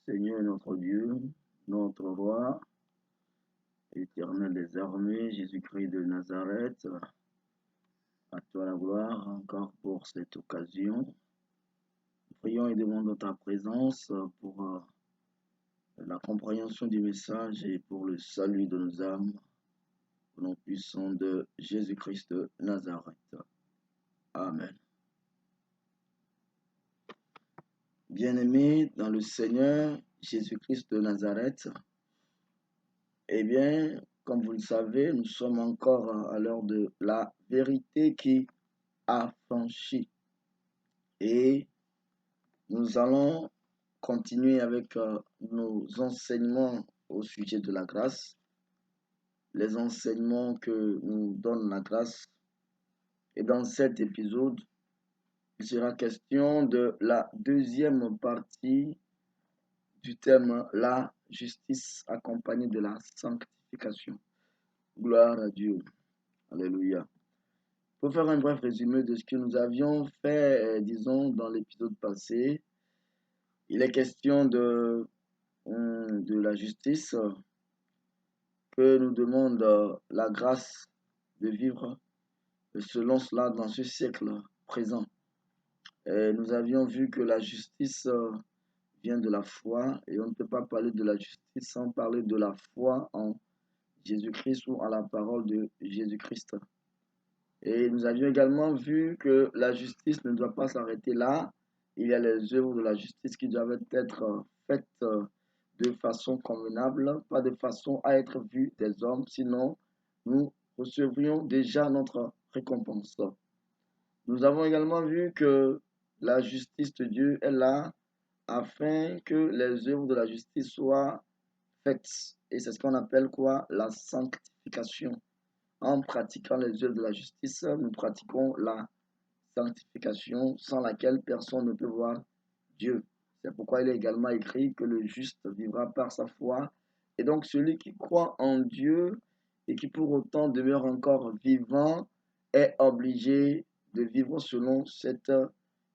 Seigneur notre Dieu, notre roi, éternel des armées, Jésus-Christ de Nazareth, à toi la gloire encore pour cette occasion. Nous prions et demandons ta présence pour la compréhension du message et pour le salut de nos âmes, au nom puissant de Jésus-Christ de Nazareth. Amen. Bien-aimés dans le Seigneur Jésus-Christ de Nazareth, eh bien, comme vous le savez, nous sommes encore à l'heure de la vérité qui affranchit. Et nous allons continuer avec nos enseignements au sujet de la grâce, les enseignements que nous donne la grâce. Et dans cet épisode, il sera question de la deuxième partie du thème la justice accompagnée de la sanctification. Gloire à Dieu. Alléluia. Pour faire un bref résumé de ce que nous avions fait, disons, dans l'épisode passé, il est question de la justice que nous demande la grâce de vivre selon cela dans ce siècle présent. Et nous avions vu que la justice vient de la foi et on ne peut pas parler de la justice sans parler de la foi en Jésus-Christ ou en la parole de Jésus-Christ. Et nous avions également vu que la justice ne doit pas s'arrêter là. Il y a les œuvres de la justice qui doivent être faites de façon convenable, pas de façon à être vues des hommes, sinon nous recevrions déjà notre récompense. Nous avons également vu que la justice de Dieu est là afin que les œuvres de la justice soient faites. Et c'est ce qu'on appelle quoi? La sanctification. En pratiquant les œuvres de la justice, nous pratiquons la sanctification sans laquelle personne ne peut voir Dieu. C'est pourquoi il est également écrit que le juste vivra par sa foi. Et donc celui qui croit en Dieu et qui pour autant demeure encore vivant est obligé de vivre selon cette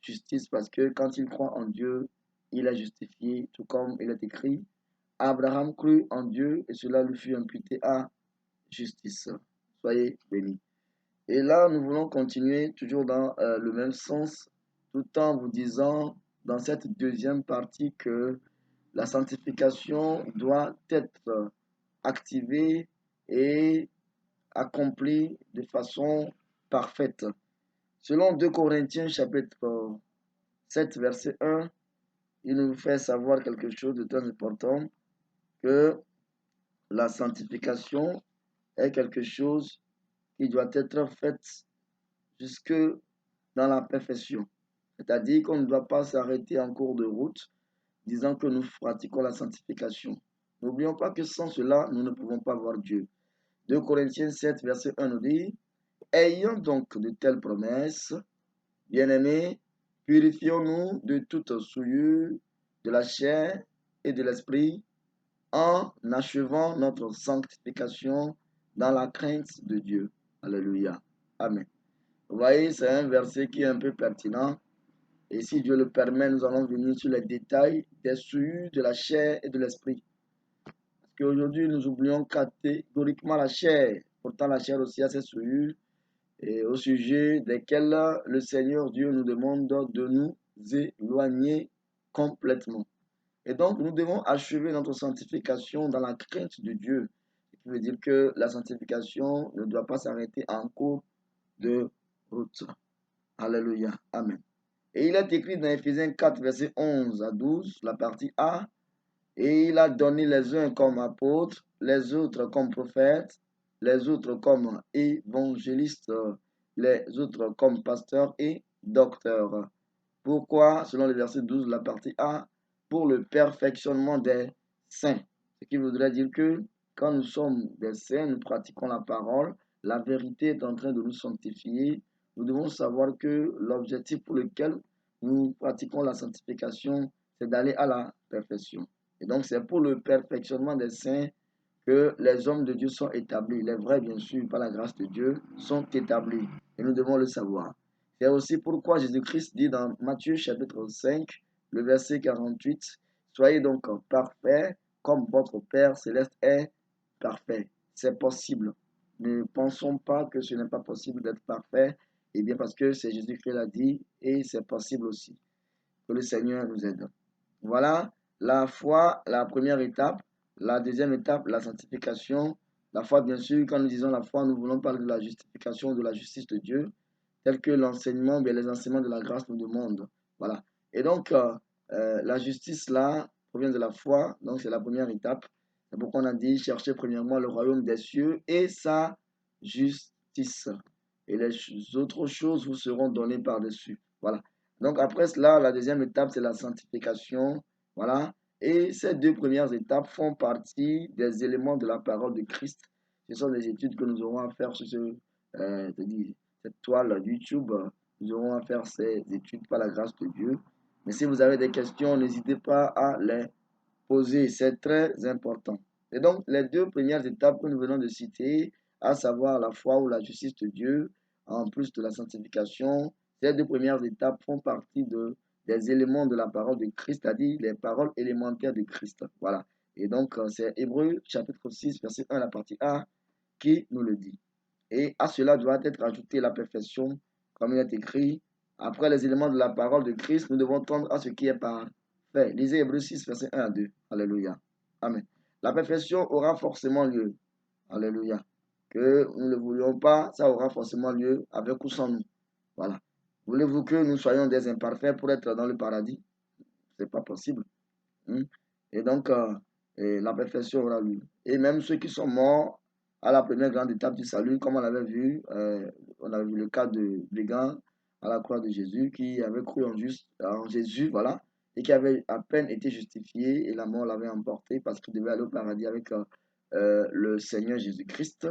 justice parce que quand il croit en Dieu, il est justifié, tout comme il est écrit. Abraham crut en Dieu et cela lui fut imputé à justice. Soyez bénis. Et là, nous voulons continuer toujours dans le même sens, tout en vous disant dans cette deuxième partie que la sanctification doit être activée et accomplie de façon parfaite. Selon 2 Corinthiens chapitre 7 verset 1, il nous fait savoir quelque chose de très important, que la sanctification est quelque chose qui doit être faite jusque dans la perfection. C'est-à-dire qu'on ne doit pas s'arrêter en cours de route disant que nous pratiquons la sanctification. N'oublions pas que sans cela, nous ne pouvons pas voir Dieu. 2 Corinthiens 7, verset 1 nous dit, « Ayant donc de telles promesses, bien-aimés, purifions-nous de toute souillure de la chair et de l'esprit, en achevant notre sanctification dans la crainte de Dieu. » Alléluia. Amen. Vous voyez, c'est un verset qui est un peu pertinent. Et si Dieu le permet, nous allons venir sur les détails des souillures de la chair et de l'esprit. Parce qu'aujourd'hui, nous oublions catégoriquement la chair. Pourtant, la chair aussi a ses souillures, et au sujet desquelles le Seigneur Dieu nous demande de nous éloigner complètement. Et donc, nous devons achever notre sanctification dans la crainte de Dieu. Ce qui veut dire que la sanctification ne doit pas s'arrêter en cours de route. Alléluia. Amen. Et il est écrit dans Éphésiens 4, verset 11 à 12, la partie A, et il a donné les uns comme apôtres, les autres comme prophètes, les autres comme évangélistes, les autres comme pasteurs et docteurs. Pourquoi? Selon le verset 12, la partie A, pour le perfectionnement des saints. Ce qui voudrait dire que quand nous sommes des saints, nous pratiquons la parole, la vérité est en train de nous sanctifier. Nous devons savoir que l'objectif pour lequel nous pratiquons la sanctification, c'est d'aller à la perfection. Et donc, c'est pour le perfectionnement des saints que les hommes de Dieu sont établis. Les vrais, bien sûr, par la grâce de Dieu, sont établis. Et nous devons le savoir. C'est aussi pourquoi Jésus-Christ dit dans Matthieu chapitre 5, le verset 48, « Soyez donc parfaits comme votre Père céleste est parfait. C'est possible. Ne pensons pas que ce n'est pas possible d'être parfait. Eh bien, parce que c'est Jésus qui l'a dit et c'est possible aussi. Que le Seigneur nous aide. Voilà la foi, la première étape. La deuxième étape, la sanctification. La foi, bien sûr, quand nous disons la foi, nous voulons parler de la justification, de la justice de Dieu, tel que l'enseignement, bien les enseignements de la grâce nous demandent. Voilà. Et donc, la justice, là, provient de la foi. Donc, c'est la première étape. C'est pourquoi on a dit, cherchez premièrement le royaume des cieux et sa justice. Et les autres choses vous seront données par-dessus. Voilà. Donc, après cela, la deuxième étape, c'est la sanctification. Voilà. Et ces deux premières étapes font partie des éléments de la parole de Christ. Ce sont des études que nous aurons à faire sur cette toile YouTube. Nous aurons à faire ces études par la grâce de Dieu. Mais si vous avez des questions, n'hésitez pas à les poser. C'est très important. Et donc, les deux premières étapes que nous venons de citer, à savoir la foi ou la justice de Dieu, en plus de la sanctification, ces deux premières étapes font partie des éléments de la parole de Christ, c'est-à-dire les paroles élémentaires de Christ. Voilà. Et donc, c'est Hébreux chapitre 6, verset 1, la partie A, qui nous le dit. Et à cela doit être ajoutée la perfection, comme il est écrit. Après les éléments de la parole de Christ, nous devons tendre à ce qui est parfait. Lisez Hébreux 6, verset 1 à 2. Alléluia. Amen. La perfection aura forcément lieu. Alléluia. Que nous ne le voulions pas, ça aura forcément lieu avec ou sans nous. Voilà. Voulez-vous que nous soyons des imparfaits pour être dans le paradis? Ce n'est pas possible. Et donc, la perfection aura lieu. Et même ceux qui sont morts à la première grande étape du salut, comme on avait vu le cas de brigand à la croix de Jésus, qui avait cru en Jésus, voilà, et qui avait à peine été justifié, et la mort l'avait emporté parce qu'il devait aller au paradis avec le Seigneur Jésus-Christ.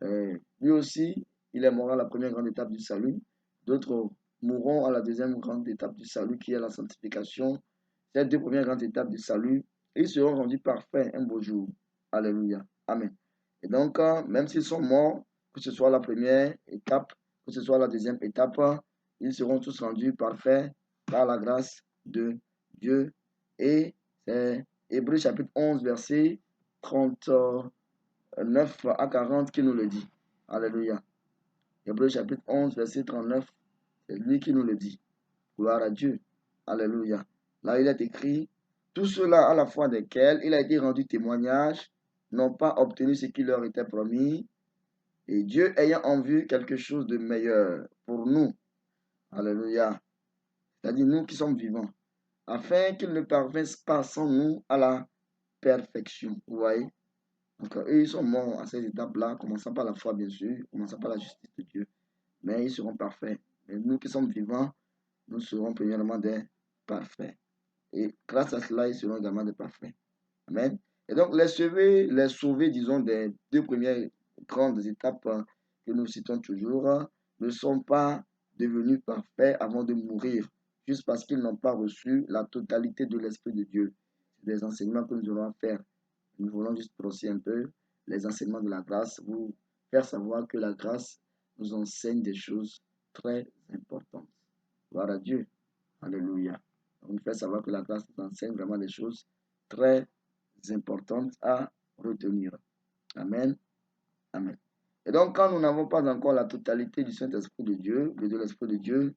Lui aussi, il est mort à la première grande étape du salut. D'autres mourront à la deuxième grande étape du salut, qui est la sanctification. Ces deux premières grandes étapes du salut, ils seront rendus parfaits un beau jour. Alléluia. Amen. Et donc, même s'ils sont morts, que ce soit la première étape, que ce soit la deuxième étape, ils seront tous rendus parfaits par la grâce de Dieu. Et c'est Hébreux chapitre 11, verset 39 à 40 qui nous le dit. Alléluia. Hébreux chapitre 11, verset 39, c'est lui qui nous le dit. Gloire à Dieu. Alléluia. Là, il est écrit, tout cela à la fois desquels il a été rendu témoignage, n'ont pas obtenu ce qui leur était promis, et Dieu ayant en vue quelque chose de meilleur pour nous. Alléluia. C'est-à-dire nous qui sommes vivants, afin qu'ils ne parvinssent pas sans nous à la perfection. Vous voyez? Donc, eux, ils sont morts à cette étape-là, commençant par la foi, bien sûr, commençant par la justice de Dieu, mais ils seront parfaits. Mais nous qui sommes vivants, nous serons premièrement des parfaits. Et grâce à cela, ils seront également des parfaits. Amen. Et donc, les sauvés, disons, des deux premières grandes étapes que nous citons toujours, ne sont pas devenus parfaits avant de mourir, juste parce qu'ils n'ont pas reçu la totalité de l'Esprit de Dieu. C'est des enseignements que nous allons faire. Nous voulons juste brosser un peu les enseignements de la grâce, vous faire savoir que la grâce nous enseigne des choses très importantes. Gloire à Dieu. Alléluia. On nous fait savoir que la grâce nous enseigne vraiment des choses très importantes à retenir. Amen. Amen. Et donc, quand nous n'avons pas encore la totalité du Saint-Esprit de Dieu, de l'Esprit de Dieu,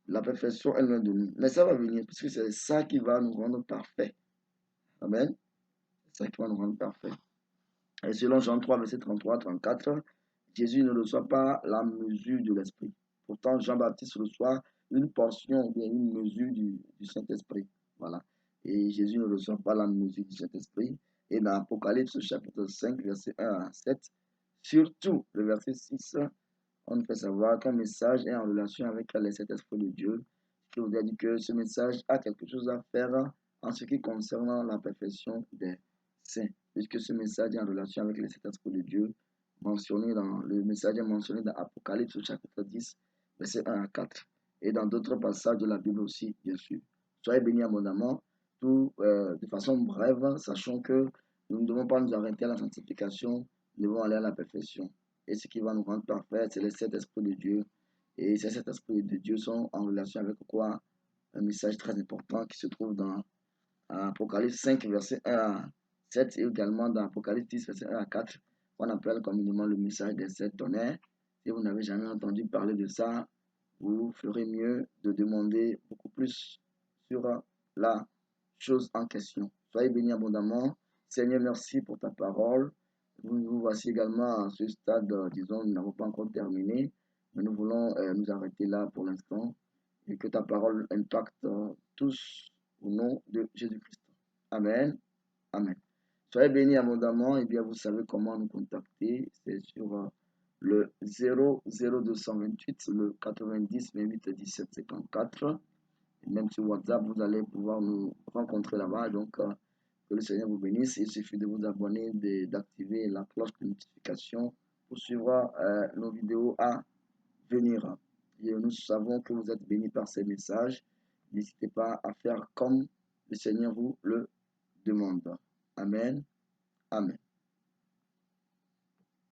la perfection est loin de nous. Mais ça va venir, puisque c'est ça qui va nous rendre parfaits. Amen. C'est ça qui va nous rendre parfaits. Et selon Jean 3, verset 33-34, Jésus ne reçoit pas la mesure de l'Esprit. Pourtant, Jean-Baptiste reçoit une portion ou bien une mesure du Saint-Esprit. Voilà. Et Jésus ne reçoit pas la mesure du Saint-Esprit. Et dans Apocalypse chapitre 5, verset 1 à 7, surtout le verset 6, on nous fait savoir qu'un message est en relation avec le Saint-Esprit de Dieu, qui vous a dit que ce message a quelque chose à faire en ce qui concerne la perfection des saints, puisque ce message est en relation avec le Saint-Esprit de Dieu, le message est mentionné dans Apocalypse chapitre 10, verset 1 à 4, et dans d'autres passages de la Bible aussi, bien sûr. Soyez bénis abondamment, de façon brève, sachant que nous ne devons pas nous arrêter à la sanctification, nous devons aller à la perfection. Et ce qui va nous rendre parfaits, c'est le Saint-Esprit de Dieu. Et ces Saint-Esprit de Dieu sont en relation avec quoi? Un message très important qui se trouve dans Apocalypse 5, verset 1 à 7, et également dans Apocalypse 10, verset 1 à 4, qu'on appelle communément le message des 7 tonnerres. Si vous n'avez jamais entendu parler de ça, vous ferez mieux de demander beaucoup plus sur la chose en question. Soyez bénis abondamment. Seigneur, merci pour ta parole. Nous voici également à ce stade, disons, nous n'avons pas encore terminé, mais nous voulons nous arrêter là pour l'instant et que ta parole impacte tous au nom de Jésus-Christ. Amen. Amen. Soyez bénis abondamment. Et bien, vous savez comment nous contacter. C'est sur le 00228, le 90 28 17 54. Et même sur WhatsApp, vous allez pouvoir nous rencontrer là-bas. Donc, que le Seigneur vous bénisse. Il suffit de vous abonner, d'activer la cloche de notification pour suivre nos vidéos à venir. Et nous savons que vous êtes bénis par ces messages. N'hésitez pas à faire comme le Seigneur vous le demande. Amen. Amen.